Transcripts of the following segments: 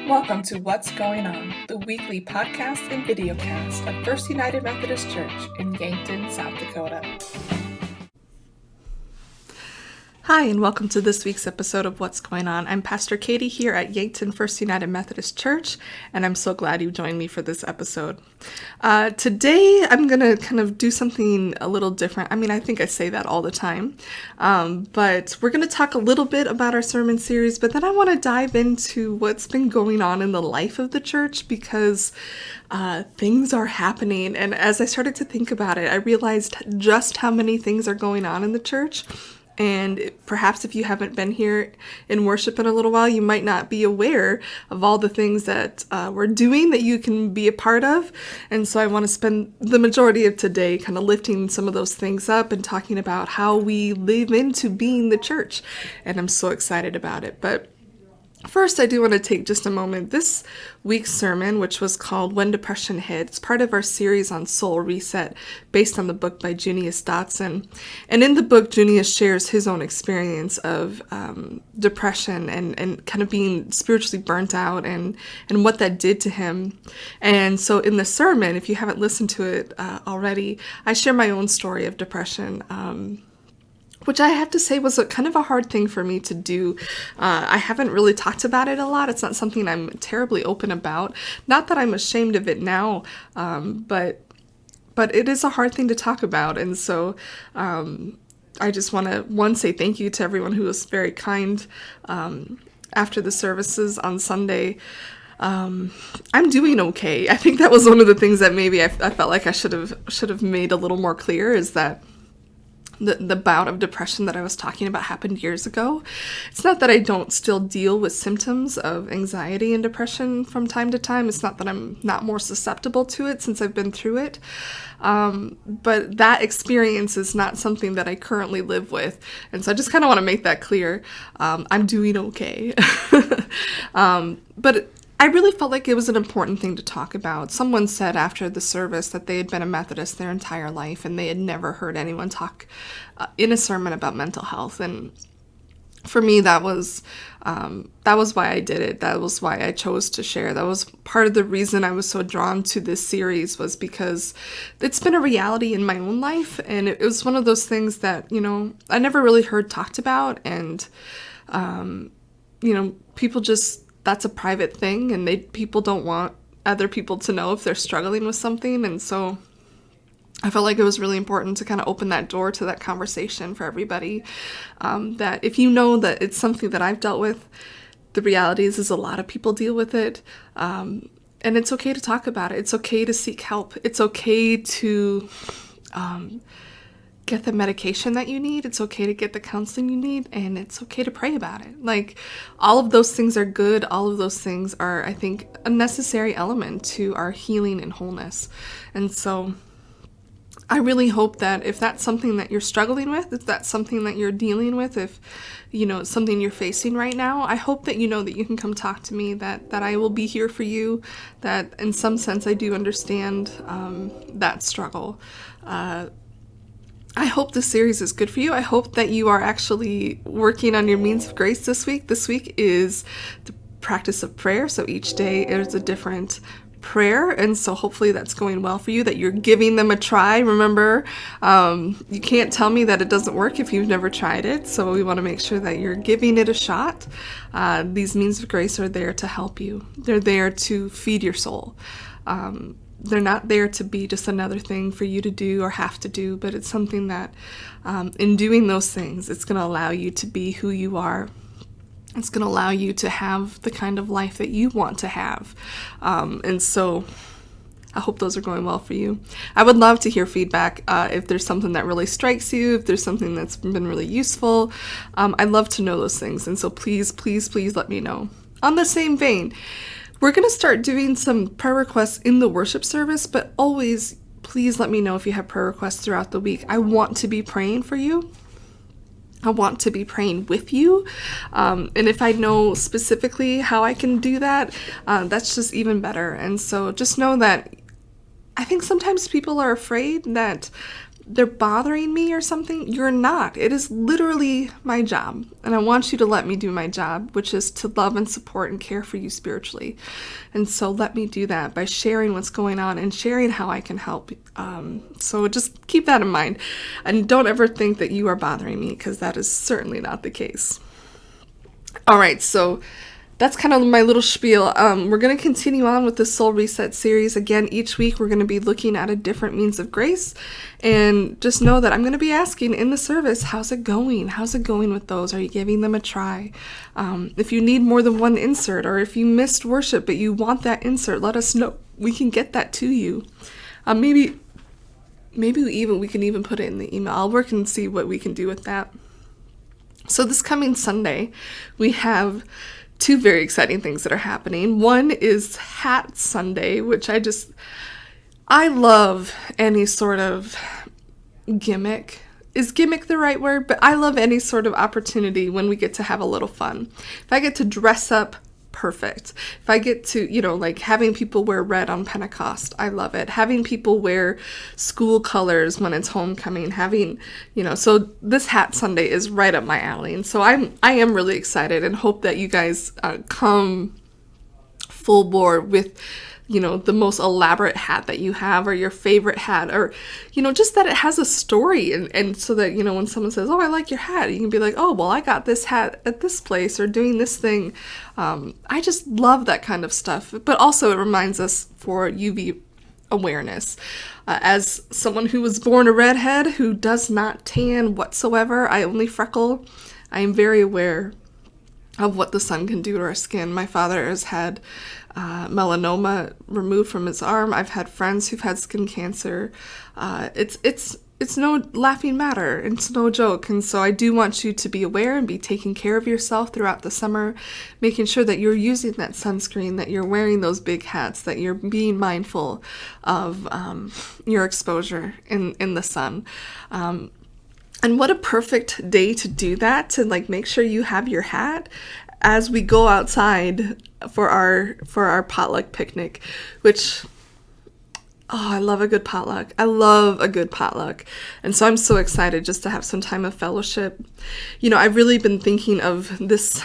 Welcome to What's Going On, the weekly podcast and videocast of First United Methodist Church in Yankton, South Dakota. Hi, and welcome to this week's episode of What's Going On. I'm Pastor Katie here at Yankton First United Methodist Church, and I'm so glad you joined me for this episode. Today, I'm going to kind of do something a little different. I think I say that all the time, but we're going to talk a little bit about our sermon series, but then I want to dive into what's been going on in the life of the church because things are happening. And as I started to think about it, I realized just how many things are going on in the church. And perhaps if you haven't been here in worship in a little while, you might not be aware of all the things that we're doing that you can be a part of. And so I want to spend the majority of today kind of lifting some of those things up and talking about how we live into being the church. And I'm so excited about it. But first, I do want to take just a moment. This week's sermon, which was called When Depression Hits, part of our series on Soul Reset, based on the book by Junius Dotson. And in the book, Junius shares his own experience of depression and kind of being spiritually burnt out and what that did to him. And so in the sermon, if you haven't listened to it already, I share my own story of depression, which I have to say was kind of a hard thing for me to do. I haven't really talked about it a lot. It's not something I'm terribly open about. Not that I'm ashamed of it now, but it is a hard thing to talk about. And so I just want to, say thank you to everyone who was very kind after the services on Sunday. I'm doing okay. I think that was one of the things that maybe I felt like I should have made a little more clear, is that the bout of depression that I was talking about happened years ago. It's not that I don't still deal with symptoms of anxiety and depression from time to time. It's not that I'm not more susceptible to it since I've been through it. But that experience is not something that I currently live with. And so I just kind of want to make that clear. I'm doing okay. But I really felt like it was an important thing to talk about. Someone said after the service that they had been a Methodist their entire life and they had never heard anyone talk in a sermon about mental health. And for me, that was why I did it. That was why I chose to share. That was part of the reason I was so drawn to this series, was because it's been a reality in my own life. And it was one of those things that, I never really heard talked about. And, people just, that's a private thing, and people don't want other people to know if they're struggling with something. And so I felt like it was really important to kind of open that door to that conversation for everybody, that if you know that it's something that I've dealt with, the reality is a lot of people deal with it, and it's okay to talk about it. It's okay to seek help. It's okay to get the medication that you need. It's okay to get the counseling you need, and it's okay to pray about it. Like, all of those things are good. All of those things are, I think, a necessary element to our healing and wholeness. And so I really hope that if that's something that you're struggling with, if that's something that you're dealing with, if, it's something you're facing right now, I hope that you know that you can come talk to me, that I will be here for you, that in some sense I do understand that struggle. I hope this series is good for you. I hope that you are actually working on your means of grace this week. This week is the practice of prayer. So each day is a different prayer. And so hopefully that's going well for you, that you're giving them a try. Remember, you can't tell me that it doesn't work if you've never tried it. So we want to make sure that you're giving it a shot. These means of grace are there to help you. They're there to feed your soul. They're not there to be just another thing for you to do or have to do, but it's something that in doing those things, it's going to allow you to be who you are. It's going to allow you to have the kind of life that you want to have. And so I hope those are going well for you. I would love to hear feedback if there's something that really strikes you, if there's something that's been really useful. I'd love to know those things. And so please, please, please let me know. On the same vein, we're going to start doing some prayer requests in the worship service, but always, please let me know if you have prayer requests throughout the week. I want to be praying for you. I want to be praying with you. And if I know specifically how I can do that, that's just even better. And so just know that I think sometimes people are afraid that they're bothering me or something. You're not. It is literally my job. And I want you to let me do my job, which is to love and support and care for you spiritually. And so let me do that by sharing what's going on and sharing how I can help. So just keep that in mind. And don't ever think that you are bothering me, because that is certainly not the case. All right, so that's kind of my little spiel. We're going to continue on with the Soul Reset series. Again, each week we're going to be looking at a different means of grace. And just know that I'm going to be asking in the service, how's it going? How's it going with those? Are you giving them a try? If you need more than one insert, or if you missed worship but you want that insert, let us know. We can get that to you. Maybe we can even put it in the email. I'll work and see what we can do with that. So this coming Sunday, we have two very exciting things that are happening. One is Hat Sunday, which I love any sort of gimmick. Is gimmick the right word? But I love any sort of opportunity when we get to have a little fun. If I get to dress up, perfect. If I get to, like having people wear red on Pentecost, I love it. Having people wear school colors when it's homecoming, so this Hat Sunday is right up my alley. And so I am really excited and hope that you guys come full bore with the most elaborate hat that you have, or your favorite hat, or, just that it has a story. And so that, when someone says, oh, I like your hat, you can be like, oh, well, I got this hat at this place, or doing this thing. I just love that kind of stuff. But also it reminds us for UV awareness. As someone who was born a redhead, who does not tan whatsoever, I only freckle, I am very aware of what the sun can do to our skin. My father has had melanoma removed from his arm. I've had friends who've had skin cancer. It's no laughing matter. It's no joke. And so I do want you to be aware and be taking care of yourself throughout the summer, making sure that you're using that sunscreen, that you're wearing those big hats, that you're being mindful of your exposure in the sun. And what a perfect day to do that, to make sure you have your hat as we go outside for our potluck picnic, which, I love a good potluck. I love a good potluck. And so I'm so excited just to have some time of fellowship. I've really been thinking of this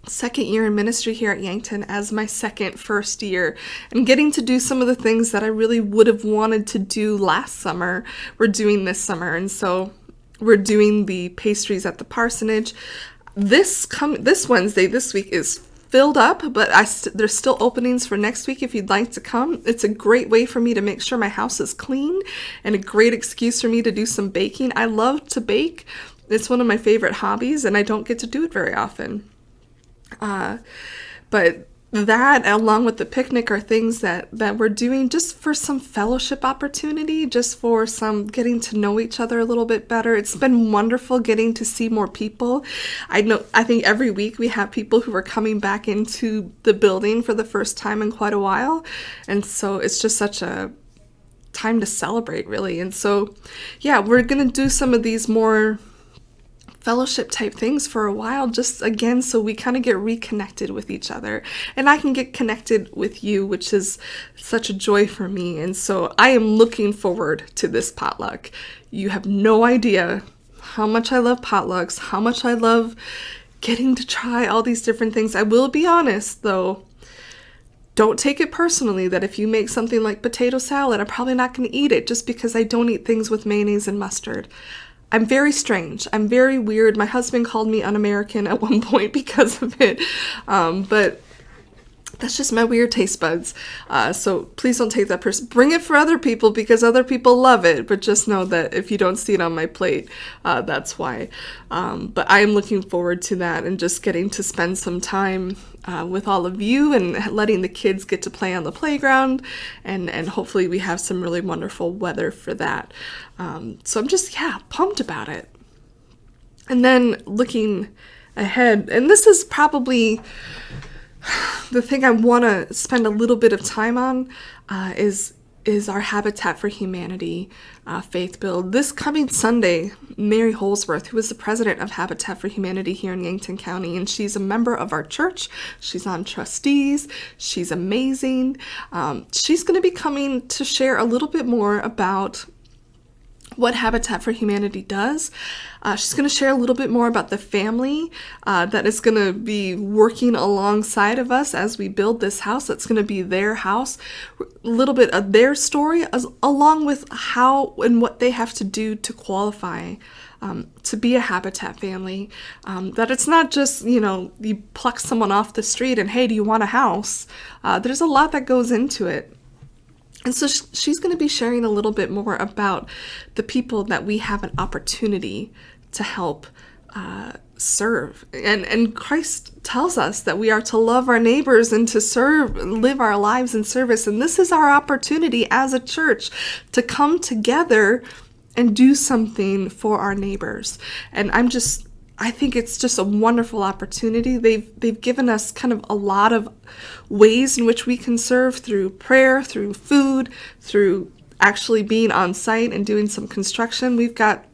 second year in ministry here at Yankton as my first year, and getting to do some of the things that I really would have wanted to do last summer, we're doing this summer. And so we're doing the pastries at the parsonage. This Wednesday, this week, is filled up, but there's still openings for next week if you'd like to come. It's a great way for me to make sure my house is clean, and a great excuse for me to do some baking. I love to bake. It's one of my favorite hobbies, and I don't get to do it very often. But that, along with the picnic, are things that we're doing just for some fellowship opportunity, just for some getting to know each other a little bit better. It's been wonderful getting to see more people. I think every week we have people who are coming back into the building for the first time in quite a while. And so it's just such a time to celebrate, really. And so, yeah, we're going to do some of these more fellowship type things for a while, just again, so we kind of get reconnected with each other, and I can get connected with you, which is such a joy for me. And so I am looking forward to this potluck. You have no idea how much I love potlucks, how much I love getting to try all these different things. I will be honest though, don't take it personally that if you make something like potato salad, I'm probably not going to eat it just because I don't eat things with mayonnaise and mustard. I'm very strange. I'm very weird. My husband called me un-American at one point because of it. But that's just my weird taste buds. So please don't take that person. Bring it for other people because other people love it. But just know that if you don't see it on my plate, that's why. But I am looking forward to that, and just getting to spend some time with all of you, and letting the kids get to play on the playground. And hopefully we have some really wonderful weather for that. So I'm just, pumped about it. And then looking ahead, and this is probably the thing I want to spend a little bit of time on, is our Habitat for Humanity faith build. This coming Sunday, Mary Holsworth, who is the president of Habitat for Humanity here in Yankton County, and she's a member of our church. She's on trustees. She's amazing. She's going to be coming to share a little bit more about what Habitat for Humanity does. She's going to share a little bit more about the family that is going to be working alongside of us as we build this house. That's going to be their house, a little bit of their story, along with how and what they have to do to qualify to be a Habitat family. That it's not just, you pluck someone off the street and, hey, do you want a house? There's a lot that goes into it. And so she's going to be sharing a little bit more about the people that we have an opportunity to help serve. And Christ tells us that we are to love our neighbors and to serve, live our lives in service. And this is our opportunity as a church to come together and do something for our neighbors. And I think it's just a wonderful opportunity. They've given us kind of a lot of ways in which we can serve, through prayer, through food, through actually being on site and doing some construction. We've got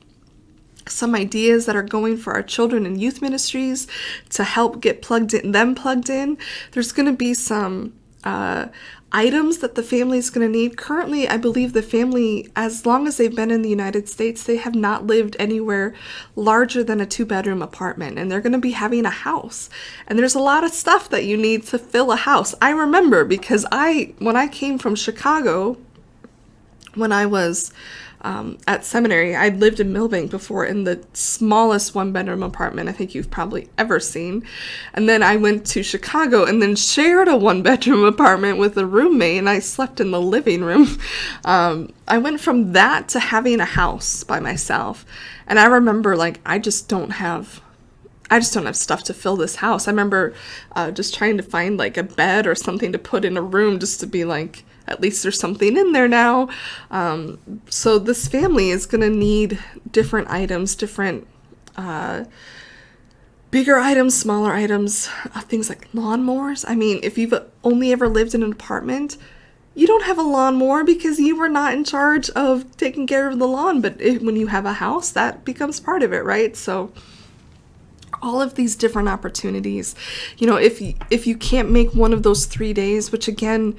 some ideas that are going for our children and youth ministries to help get them plugged in. There's going to be some items that the family is going to need. Currently, I believe the family, as long as they've been in the United States, they have not lived anywhere larger than a 2-bedroom apartment, and they're going to be having a house. And there's a lot of stuff that you need to fill a house. I remember because when I came from Chicago, when I was at seminary, I'd lived in Milbank before in the smallest 1-bedroom apartment I think you've probably ever seen. And then I went to Chicago and then shared a 1-bedroom apartment with a roommate, and I slept in the living room. I went from that to having a house by myself. And I remember, I just don't have stuff to fill this house. I remember just trying to find a bed or something to put in a room just to be at least there's something in there now. So this family is going to need different items, different bigger items, smaller items, things like lawnmowers. I mean, if you've only ever lived in an apartment, you don't have a lawnmower because you were not in charge of taking care of the lawn. But when you have a house, that becomes part of it, right? So all of these different opportunities, if you can't make one of those 3 days, which again,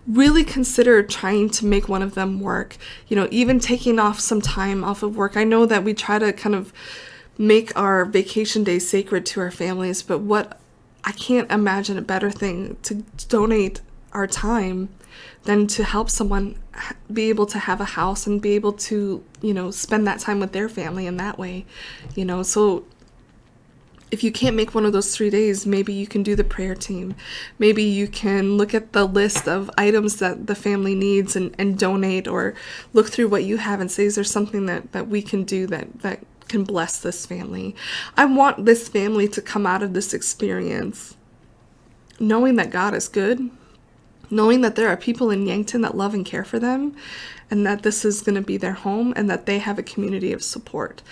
really consider trying to make one of them work, even taking off some time off of work. I know that we try to kind of make our vacation days sacred to our families, but I can't imagine a better thing to donate our time than to help someone be able to have a house and be able to, spend that time with their family in that way, so if you can't make one of those 3 days, maybe you can do the prayer team. Maybe you can look at the list of items that the family needs and donate, or look through what you have and say, is there something that we can do that can bless this family? I want this family to come out of this experience knowing that God is good, knowing that there are people in Yankton that love and care for them, and that this is going to be their home, and that they have a community of support.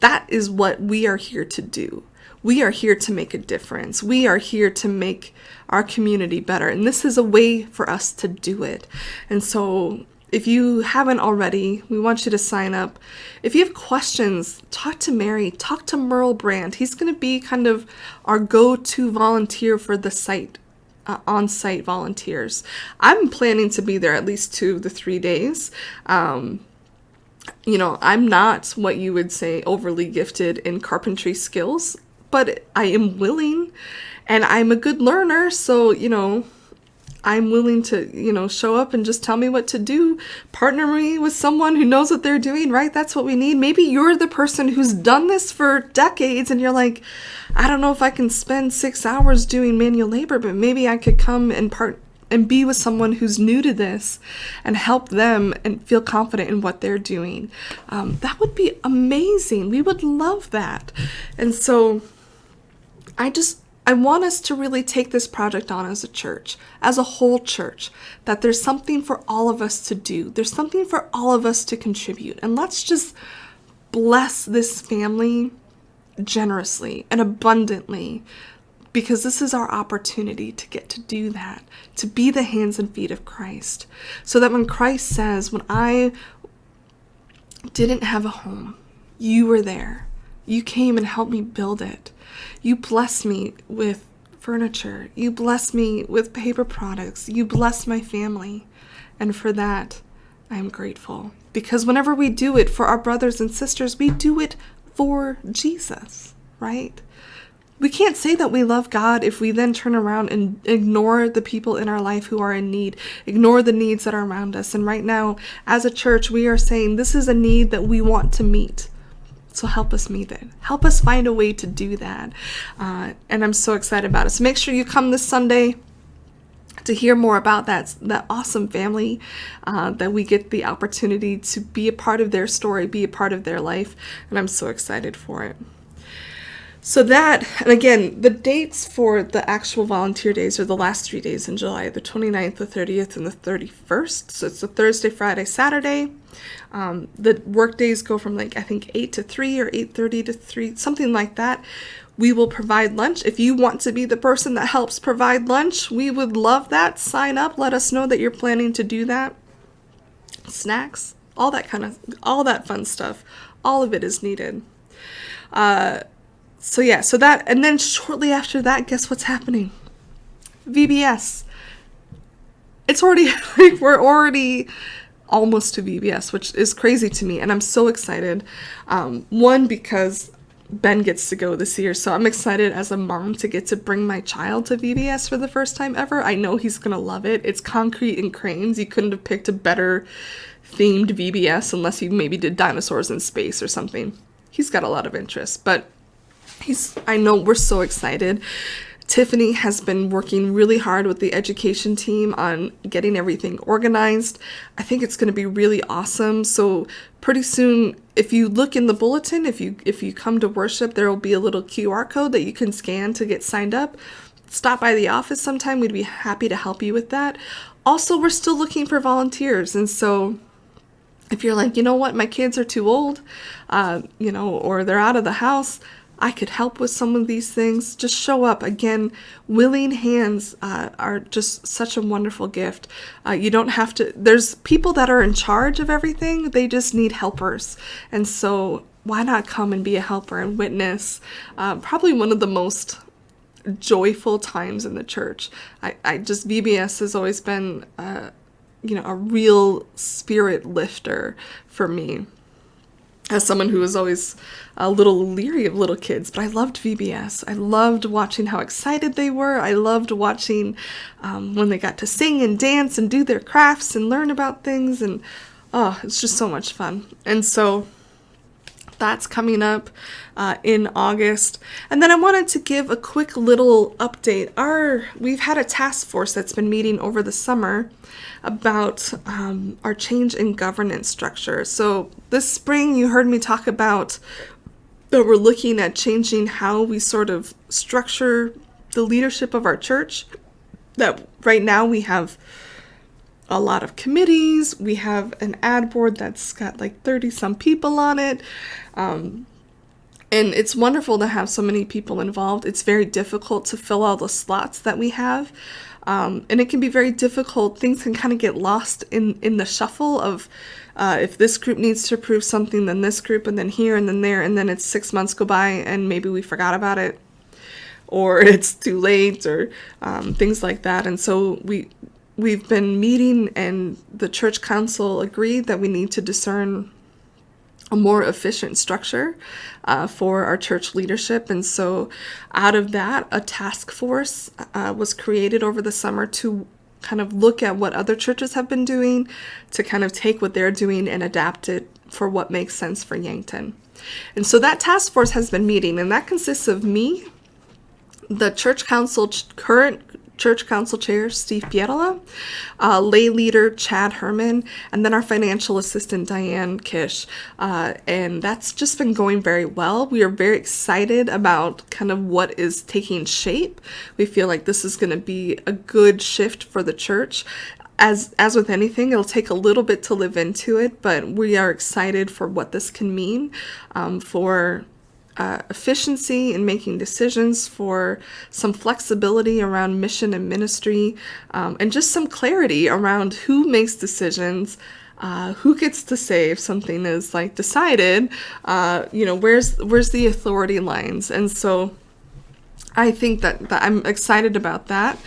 That is what we are here to do. We are here to make a difference. We are here to make our community better. And this is a way for us to do it. And so if you haven't already, we want you to sign up. If you have questions, talk to Mary, talk to Merle Brandt. He's going to be kind of our go-to volunteer for the site, on-site volunteers. I'm planning to be there at least 2 of the 3 days. I'm not what you would say overly gifted in carpentry skills, but I am willing, and I'm a good learner. So, I'm willing to, show up and just tell me what to do. Partner me with someone who knows what they're doing, right? That's what we need. Maybe you're the person who's done this for decades and you're like, I don't know if I can spend 6 hours doing manual labor, but maybe I could come and be with someone who's new to this and help them and feel confident in what they're doing. That would be amazing. We would love that. And so I want us to really take this project on as a church, as a whole church, that there's something for all of us to do. There's something for all of us to contribute. And let's just bless this family generously and abundantly, because this is our opportunity to get to do that, to be the hands and feet of Christ. So that when Christ says, when I didn't have a home, you were there. You came and helped me build it. You blessed me with furniture. You blessed me with paper products. You blessed my family. And for that, I am grateful. Because whenever we do it for our brothers and sisters, we do it for Jesus, right? We can't say that we love God if we then turn around and ignore the people in our life who are in need, ignore the needs that are around us. And right now, as a church, we are saying this is a need that we want to meet. So help us meet it. Help us find a way to do that. And I'm so excited about it. So make sure you come this Sunday to hear more about that awesome family, that we get the opportunity to be a part of their story, be a part of their life. And I'm so excited for it. So that, and again, the dates for the actual volunteer days are the last 3 days in July, the 29th, the 30th, and the 31st. So it's a Thursday, Friday, Saturday. The work days go from I think 8 to 3 or 8:30 to 3, something like that. We will provide lunch. If you want to be the person that helps provide lunch, we would love that. Sign up. Let us know that you're planning to do that. Snacks, all that fun stuff. All of it is needed. So that, and then shortly after that, guess what's happening? VBS. It's already, we're already almost to VBS, which is crazy to me, and I'm so excited. One, because Ben gets to go this year, so I'm excited as a mom to get to bring my child to VBS for the first time ever. I know he's gonna love it. It's concrete and cranes. You couldn't have picked a better themed VBS unless you maybe did dinosaurs in space or something. He's got a lot of interest, but I know we're so excited. Tiffany has been working really hard with the education team on getting everything organized. I think it's going to be really awesome. So pretty soon, if you look in the bulletin, if you come to worship, there will be a little QR code that you can scan to get signed up. Stop by the office sometime. We'd be happy to help you with that. Also, we're still looking for volunteers. And so if you're like, you know what, my kids are too old, or they're out of the house, I could help with some of these things. Just show up. Again, willing hands are just such a wonderful gift. You don't have to, there's people that are in charge of everything. They just need helpers. And so why not come and be a helper and witness? Probably one of the most joyful times in the church. VBS has always been, a real spirit lifter for me. As someone who was always a little leery of little kids, but I loved VBS. I loved watching how excited they were. I loved watching when they got to sing and dance and do their crafts and learn about things. And it's just so much fun. And so that's coming up in August. And then I wanted to give a quick little update. We've had a task force that's been meeting over the summer about our change in governance structure. So this spring, you heard me talk about that we're looking at changing how we sort of structure the leadership of our church. That right now we have a lot of committees. We have an ad board that's got 30 some people on it. And it's wonderful to have so many people involved. It's very difficult to fill all the slots that we have. And it can be very difficult. Things can kind of get lost in the shuffle of if this group needs to approve something, then this group, and then here, and then there, and then it's 6 months go by and maybe we forgot about it, or it's too late, or things like that. And so we've been meeting, and the church council agreed that we need to discern a more efficient structure for our church leadership. And so out of that, a task force was created over the summer to kind of look at what other churches have been doing, to kind of take what they're doing and adapt it for what makes sense for Yankton. And so that task force has been meeting, and that consists of me, the church council, current church council chair, Steve Pietola, lay leader, Chad Herman, and then our financial assistant, Diane Kish. And that's just been going very well. We are very excited about kind of what is taking shape. We feel like this is going to be a good shift for the church. As with anything, it'll take a little bit to live into it, but we are excited for what this can mean for efficiency in making decisions, for some flexibility around mission and ministry, and just some clarity around who makes decisions, who gets to say if something is decided, where's the authority lines. And so I think that I'm excited about that.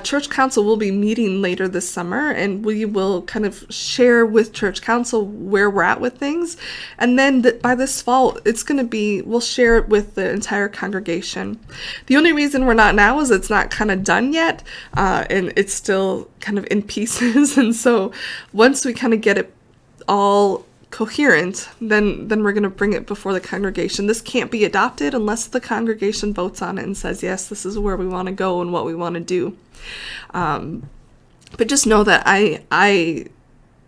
Church Council will be meeting later this summer, and we will kind of share with Church Council where we're at with things. And then by this fall, we'll share it with the entire congregation. The only reason we're not now is it's not kind of done yet, and it's still kind of in pieces. And so once we kind of get it all coherent, then we're going to bring it before the congregation. This can't be adopted unless the congregation votes on it and says, yes, this is where we want to go and what we want to do. But just know that I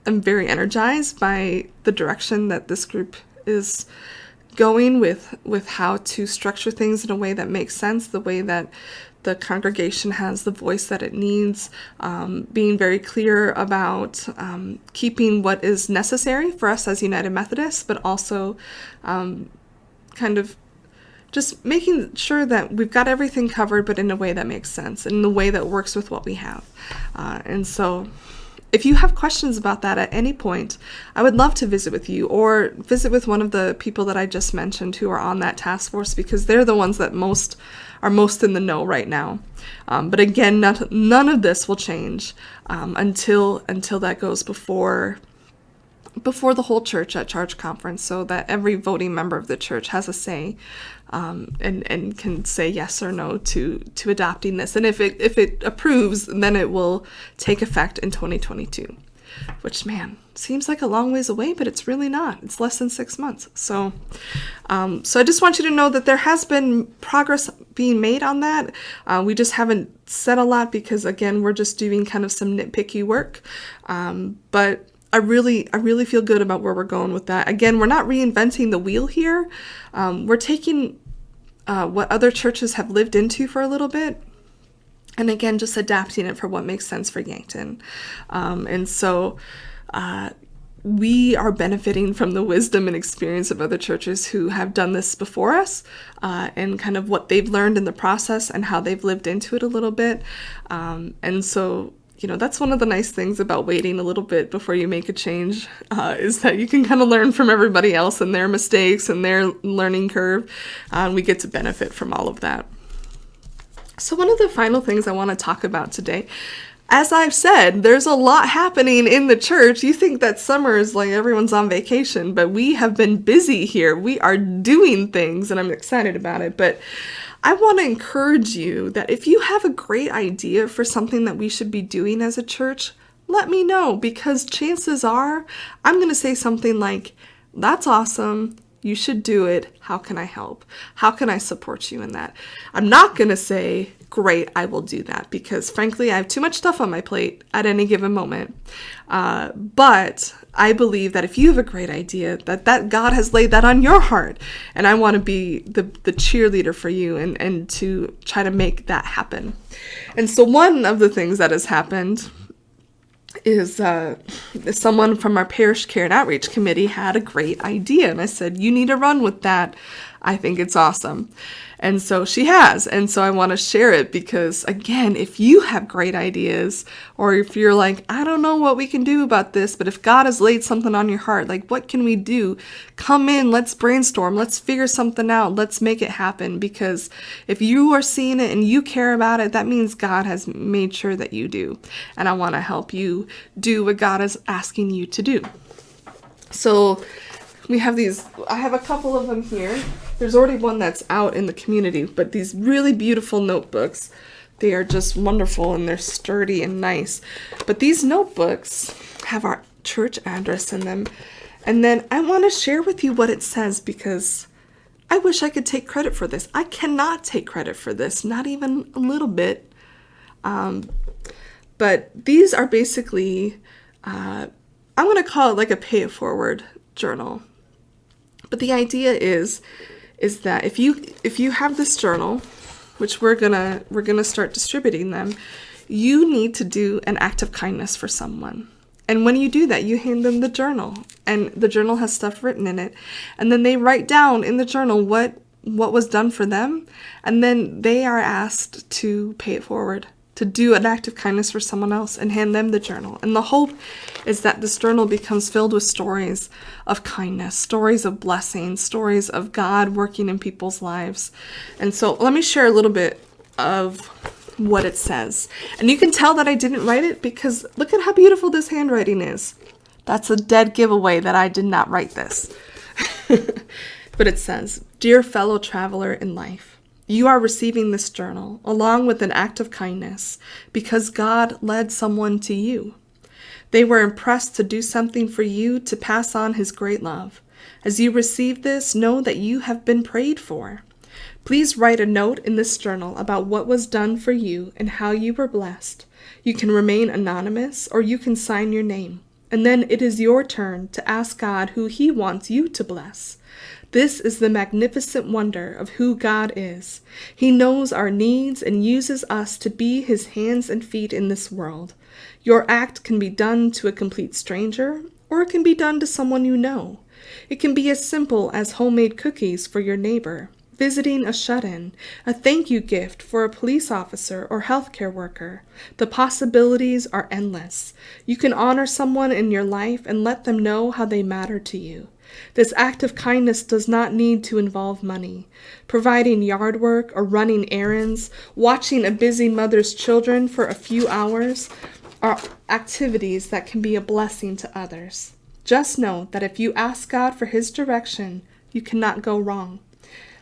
am very energized by the direction that this group is going with how to structure things in a way that makes sense, the way that the congregation has the voice that it needs, being very clear about keeping what is necessary for us as United Methodists, but also kind of just making sure that we've got everything covered, but in a way that makes sense, in a way that works with what we have. And so if you have questions about that at any point, I would love to visit with you or visit with one of the people that I just mentioned who are on that task force, because they're the ones that are most in the know right now. But again, none of this will change until that goes before the whole church at Charge Conference, so that every voting member of the church has a say and can say yes or no to adopting this. And if it approves, then it will take effect in 2022, which, man, seems like a long ways away, but it's really not. It's less than 6 months. So I just want you to know that there has been progress being made on that. We just haven't said a lot because, again, we're just doing kind of some nitpicky work. But I really feel good about where we're going with that. Again, we're not reinventing the wheel here. We're taking what other churches have lived into for a little bit, and again, just adapting it for what makes sense for Yankton. And so we are benefiting from the wisdom and experience of other churches who have done this before us, and kind of what they've learned in the process and how they've lived into it a little bit. And so, that's one of the nice things about waiting a little bit before you make a change, is that you can kind of learn from everybody else and their mistakes and their learning curve, and we get to benefit from all of that. So one of the final things I want to talk about today, as I've said, there's a lot happening in the church. You think that summer is like everyone's on vacation, but we have been busy here. We are doing things, and I'm excited about it. But I want to encourage you that if you have a great idea for something that we should be doing as a church, let me know, because chances are I'm going to say something like, that's awesome. You should do it. How can I help? How can I support you in that? I'm not going to say, great, I will do that, because frankly, I have too much stuff on my plate at any given moment. But I believe that if you have a great idea, that God has laid that on your heart, and I want to be the cheerleader for you and to try to make that happen. And so one of the things that has happened is someone from our Parish Care and Outreach Committee had a great idea, and I said, you need to run with that. I think it's awesome. And so she has. And so I want to share it because, again, if you have great ideas, or if you're like, I don't know what we can do about this, but if God has laid something on your heart, like, what can we do? Come in, let's brainstorm, let's figure something out, let's make it happen. Because if you are seeing it and you care about it, that means God has made sure that you do. And I want to help you do what God is asking you to do. So we have I have a couple of them here. There's already one that's out in the community, but these really beautiful notebooks, they are just wonderful and they're sturdy and nice. But these notebooks have our church address in them. And then I want to share with you what it says, because I wish I could take credit for this. I cannot take credit for this, not even a little bit. But these are basically, I'm going to call it like a pay it forward journal. But the idea is that if you have this journal, which we're gonna start distributing them, you need to do an act of kindness for someone. And when you do that, you hand them the journal, and the journal has stuff written in it, and then they write down in the journal what was done for them, and then they are asked to pay it forward to do an act of kindness for someone else and hand them the journal. And the hope is that this journal becomes filled with stories of kindness, stories of blessing, stories of God working in people's lives. And so let me share a little bit of what it says. And you can tell that I didn't write it because look at how beautiful this handwriting is. That's a dead giveaway that I did not write this. But it says, "Dear fellow traveler in life, you are receiving this journal along with an act of kindness because God led someone to you. They were impressed to do something for you to pass on his great love. As you receive this, know that you have been prayed for. Please write a note in this journal about what was done for you and how you were blessed. You can remain anonymous or you can sign your name. And then it is your turn to ask God who he wants you to bless. This is the magnificent wonder of who God is. He knows our needs and uses us to be his hands and feet in this world. Your act can be done to a complete stranger, or it can be done to someone you know. It can be as simple as homemade cookies for your neighbor, visiting a shut-in, a thank you gift for a police officer or healthcare worker. The possibilities are endless. You can honor someone in your life and let them know how they matter to you. This act of kindness does not need to involve money. Providing yard work or running errands, watching a busy mother's children for a few hours are activities that can be a blessing to others. Just know that if you ask God for his direction, you cannot go wrong.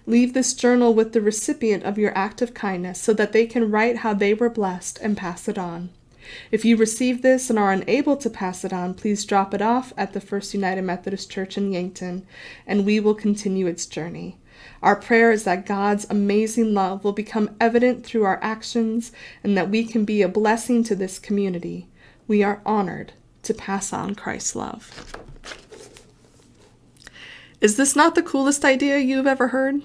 Leave this journal with the recipient of your act of kindness so that they can write how they were blessed and pass it on. If you receive this and are unable to pass it on, please drop it off at the First United Methodist Church in Yankton, and we will continue its journey. Our prayer is that God's amazing love will become evident through our actions and that we can be a blessing to this community. We are honored to pass on Christ's love." Is this not the coolest idea you've ever heard?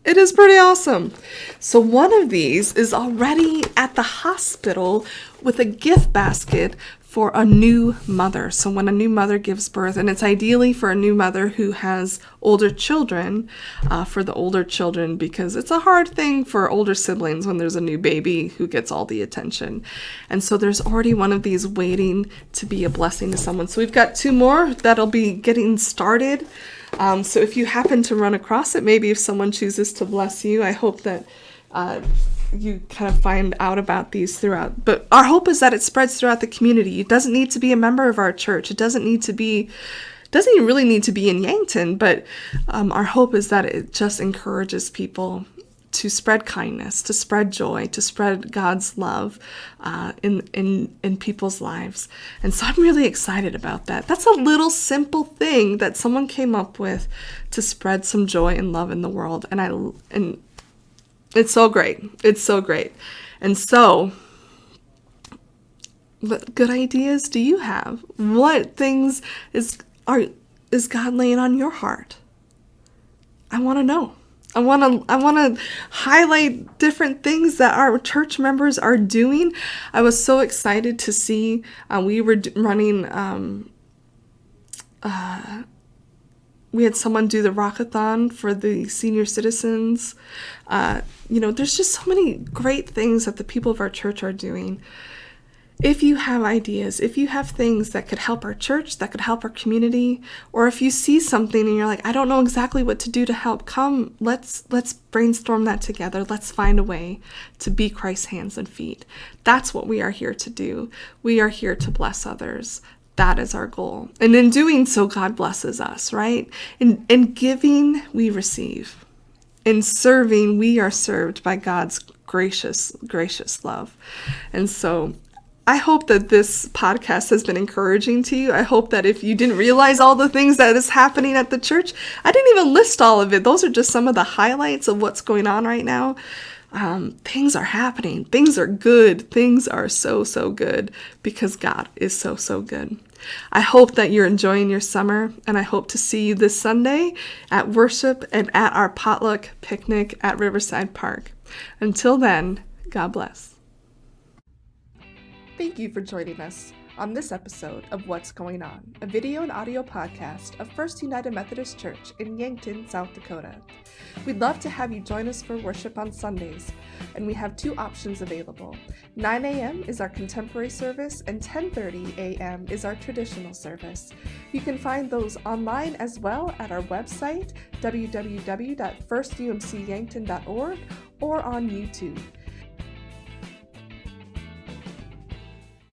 It is pretty awesome. So one of these is already at the hospital with a gift basket for a new mother. So when a new mother gives birth, and it's ideally for a new mother who has older children, for the older children, because it's a hard thing for older siblings when there's a new baby who gets all the attention. And so there's already one of these waiting to be a blessing to someone. So we've got two more that'll be getting started. So if you happen to run across it, maybe if someone chooses to bless you, I hope that you kind of find out about these throughout. But our hope is that it spreads throughout the community. It doesn't need to be a member of our church. It doesn't even really need to be in Yankton, but our hope is that it just encourages people to spread kindness, to spread joy, to spread God's love in people's lives. And so I'm really excited about that. That's a little simple thing that someone came up with to spread some joy and love in the world. And it's so great. It's so great. And so, what good ideas do you have? What things is God laying on your heart? I want to know. I want to highlight different things that our church members are doing. I was so excited to see we were running. We had someone do the Rockathon for the senior citizens. There's just so many great things that the people of our church are doing. If you have ideas, if you have things that could help our church, that could help our community, or if you see something and you're like, I don't know exactly what to do to help, come, let's brainstorm that together. Let's find a way to be Christ's hands and feet. That's what we are here to do. We are here to bless others. That is our goal. And in doing so, God blesses us, right? In giving, we receive. In serving, we are served by God's gracious love. And so I hope that this podcast has been encouraging to you. I hope that if you didn't realize all the things that is happening at the church, I didn't even list all of it. Those are just some of the highlights of what's going on right now. Things are happening. Things are good. Things are so, so good because God is so, so good. I hope that you're enjoying your summer, and I hope to see you this Sunday at worship and at our potluck picnic at Riverside Park. Until then, God bless. Thank you for joining us. on this episode of What's Going On, a video and audio podcast of First United Methodist Church in Yankton, South Dakota. We'd love to have you join us for worship on Sundays, and we have two options available. 9 a.m. is our contemporary service, and 10:30 a.m. is our traditional service. You can find those online as well at our website, www.firstumcyankton.org, or on YouTube.